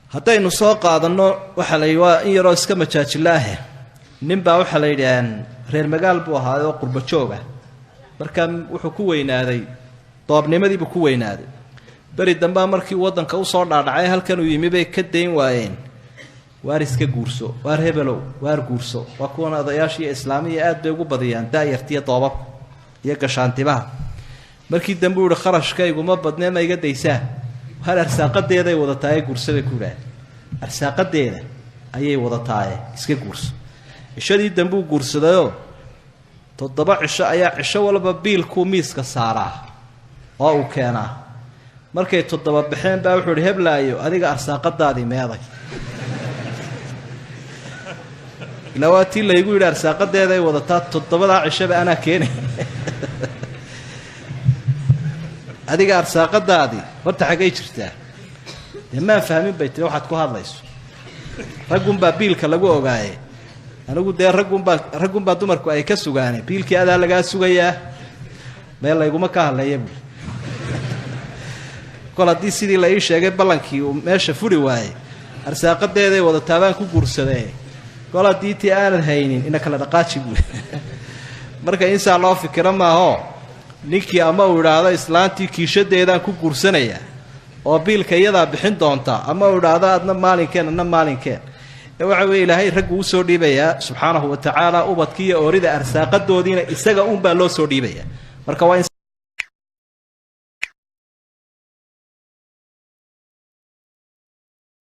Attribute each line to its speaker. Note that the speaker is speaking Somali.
Speaker 1: haddaynu soo qaadano waxa la waa in yaroo iska majaajilaahe ninbaa waxa la yidhaahaan reer magaal buu ahaa oo qurba joog ah markaa wuxuu ku weynaaday doobnimadiibuu ku weynaaday beri dambaa markii waddanka u soo dhaadhacay halkan uu yimi bay ka dayn waayeen waar iska guurso waar hebelow waar guurso waa kuwan odayaashii islaamiya aad bay ugu badiyaan daayartiya doobabka iyo gashaantibaha markii dambe uu kharashkaygu ma badnee ma iga daysaa hal arsaaqadeeday wadataay guursada ku yiraahdo arsaaqadeeda ayay wadataay iska guurso ishadii dambe uu guursadayo 7 cisho ayaa cisho walba biilku miiska saaraa oo uu keenaa markay 7 baxeen baa wuxuu heblaayo adiga arsaaqadaadii meeday lawaati la igu yiraahdo arsaaqadeeda ay wadataa 7 cisho ana keenay adiga arsaaqadaadii horta xagay jirtaa ma fahmin baytay waxaad ku hadlayso ragum baa biilka lagu ogaayay anigu de ragum baa dumarku ay ka sugaanay biilkii adaa laga sugayaa meel layguma ka hadlayay qoladii sidii la ii sheegay balankii uu meesha furi waayay arsaaqadeeday wada taabaan ku guursaday qoladii tii aanad haynin ina kala dhaqaaji buu marka insa loo fikiro ma aho ninkii ama uu yiraahdo islaantii kiishadeedaan ku guursanaya oo biilka iyada bixin doonta ama uu yiraahdo adna maalinkeen waxa weey ilaahay rag uu soo dhiibaya subhanahu wa ta'ala ubadkiya oorida arsaaqadoodiina isaga baa loo soo dhiibaya marka waa in